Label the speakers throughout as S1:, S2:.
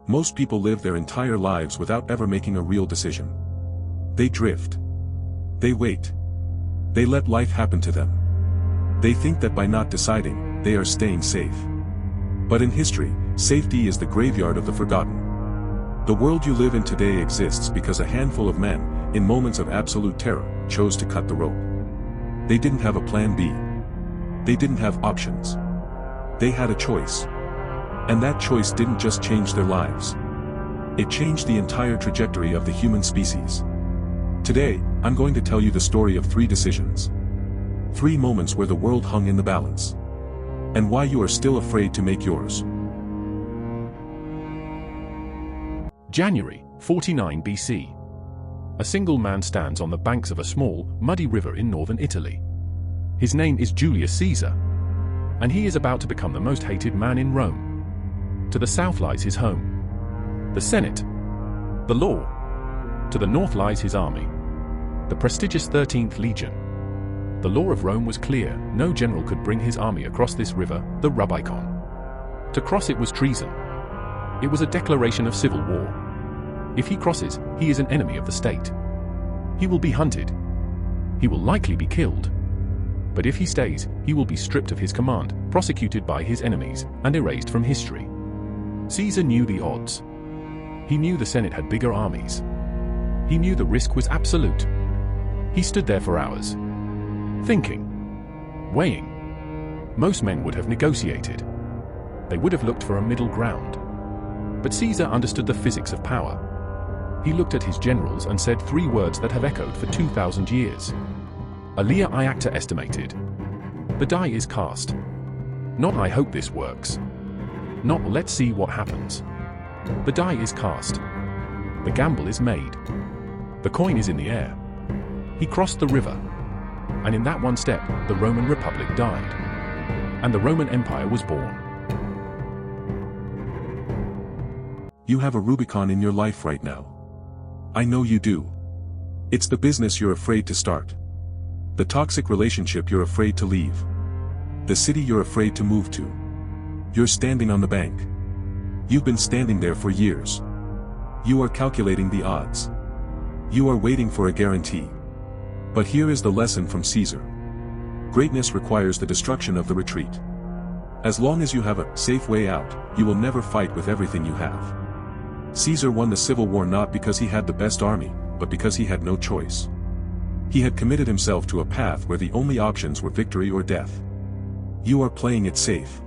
S1: Most people live their entire lives without ever making a real decision. They drift. They wait. They let life happen to them. They think that by not deciding, they are staying safe. But in history, safety is the graveyard of the forgotten. The world you live in today exists because a handful of men, in moments of absolute terror, chose to cut the rope. They didn't have a plan B. They didn't have options. They had a choice. And that choice didn't just change their lives. It changed the entire trajectory of the human species. Today, I'm going to tell you the story of 3 decisions. 3 moments where the world hung in the balance. And why you are still afraid to make yours.
S2: January, 49 BC. A single man stands on the banks of a small, muddy river in northern Italy. His name is Julius Caesar. And he is about to become the most hated man in Rome. To the south lies his home, the Senate, the law. To the north lies his army, the prestigious 13th Legion. The law of Rome was clear: no general could bring his army across this river, the Rubicon. To cross it was treason. It was a declaration of civil war. If he crosses, he is an enemy of the state. He will be hunted. He will likely be killed. But if he stays, he will be stripped of his command, prosecuted by his enemies, and erased from history. Caesar knew the odds. He knew the Senate had bigger armies. He knew the risk was absolute. He stood there for hours, thinking, weighing. Most men would have negotiated. They would have looked for a middle ground. But Caesar understood the physics of power. He looked at his generals and said 3 words that have echoed for 2,000 years. Alia Iacta estimated. The die is cast. Not I hope this works. Not let's see what happens. The die is cast. The gamble is made. The coin is in the air. He crossed the river. And in that one step, the Roman Republic died. And the Roman Empire was born.
S1: You have a Rubicon in your life right now. I know you do. It's the business you're afraid to start. The toxic relationship you're afraid to leave. The city you're afraid to move to. You're standing on the bank. You've been standing there for years. You are calculating the odds. You are waiting for a guarantee. But here is the lesson from Caesar. Greatness requires the destruction of the retreat. As long as you have a safe way out, you will never fight with everything you have. Caesar won the civil war not because he had the best army, but because he had no choice. He had committed himself to a path where the only options were victory or death. You are playing it safe.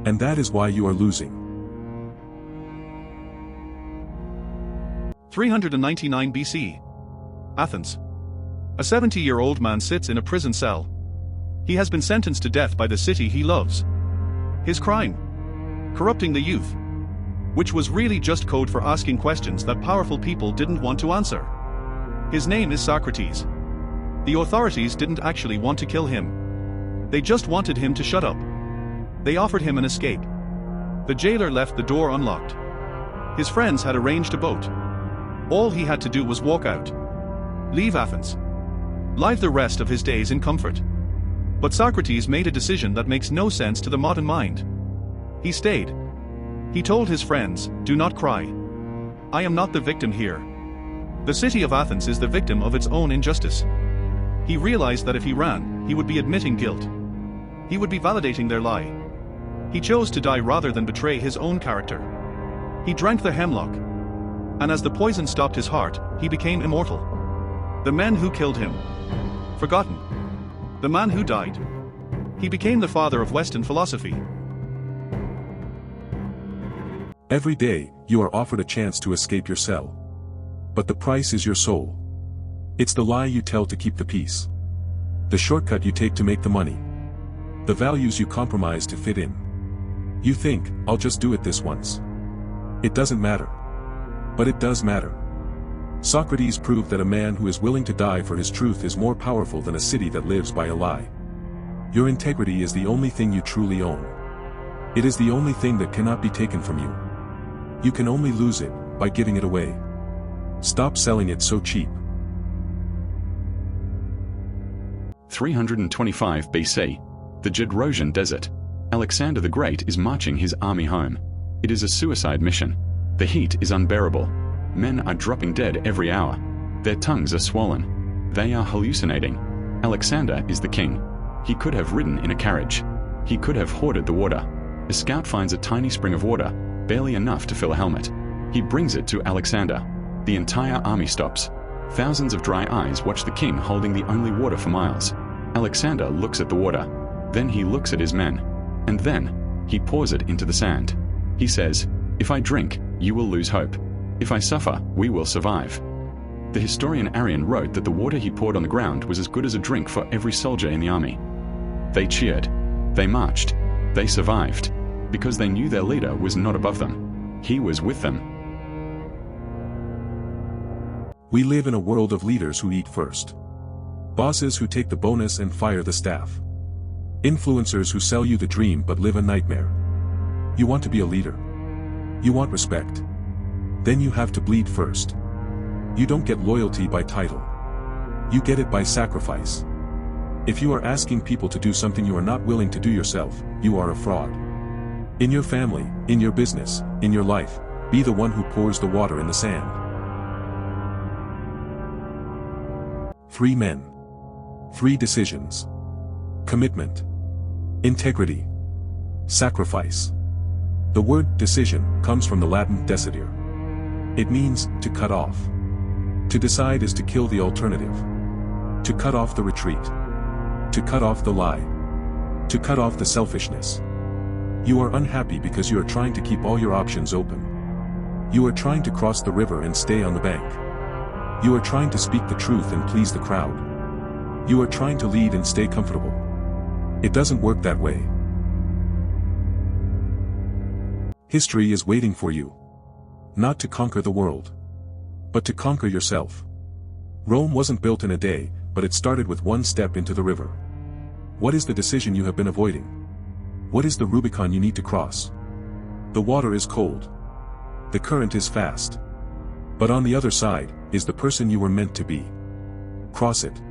S1: And that is why you are losing.
S3: 399 BC. Athens. A 70-year-old man sits in a prison cell. He has been sentenced to death by the city he loves. His crime? Corrupting the youth. Which was really just code for asking questions that powerful people didn't want to answer. His name is Socrates. The authorities didn't actually want to kill him. They just wanted him to shut up. They offered him an escape. The jailer left the door unlocked. His friends had arranged a boat. All he had to do was walk out. Leave Athens. Live the rest of his days in comfort. But Socrates made a decision that makes no sense to the modern mind. He stayed. He told his friends, "Do not cry. I am not the victim here. The city of Athens is the victim of its own injustice." He realized that if he ran, he would be admitting guilt. He would be validating their lie. He chose to die rather than betray his own character. He drank the hemlock. And as the poison stopped his heart, he became immortal. The men who killed him. Forgotten. The man who died. He became the father of Western philosophy.
S1: Every day, you are offered a chance to escape your cell. But the price is your soul. It's the lie you tell to keep the peace. The shortcut you take to make the money. The values you compromise to fit in. You think, "I'll just do it this once. It doesn't matter." But it does matter. Socrates proved that a man who is willing to die for his truth is more powerful than a city that lives by a lie. Your integrity is the only thing you truly own. It is the only thing that cannot be taken from you. You can only lose it by giving it away. Stop selling it so cheap.
S4: 325 BC. The Gedrosian Desert. Alexander the Great is marching his army home. It is a suicide mission. The heat is unbearable. Men are dropping dead every hour. Their tongues are swollen. They are hallucinating. Alexander is the king. He could have ridden in a carriage. He could have hoarded the water. A scout finds a tiny spring of water, barely enough to fill a helmet. He brings it to Alexander. The entire army stops. Thousands of dry eyes watch the king holding the only water for miles. Alexander looks at the water. Then he looks at his men. And then, he pours it into the sand. He says, "If I drink, you will lose hope. If I suffer, we will survive." The historian Arrian wrote that the water he poured on the ground was as good as a drink for every soldier in the army. They cheered. They marched. They survived. Because they knew their leader was not above them. He was with them.
S1: We live in a world of leaders who eat first. Bosses who take the bonus and fire the staff. Influencers who sell you the dream but live a nightmare. You want to be a leader. You want respect. Then you have to bleed first. You don't get loyalty by title. You get it by sacrifice. If you are asking people to do something you are not willing to do yourself, you are a fraud. In your family, in your business, in your life, be the one who pours the water in the sand. 3 men. 3 decisions. Commitment. Integrity. Sacrifice. The word decision comes from the Latin decidere. It means to cut off. To decide is to kill the alternative. To cut off the retreat. To cut off the lie. To cut off the selfishness. You are unhappy because you are trying to keep all your options open. You are trying to cross the river and stay on the bank. You are trying to speak the truth and please the crowd. You are trying to lead and stay comfortable. It doesn't work that way. History is waiting for you. Not to conquer the world, but to conquer yourself. Rome wasn't built in a day, but it started with one step into the river. What is the decision you have been avoiding? What is the Rubicon you need to cross? The water is cold. The current is fast. But on the other side, is the person you were meant to be. Cross it.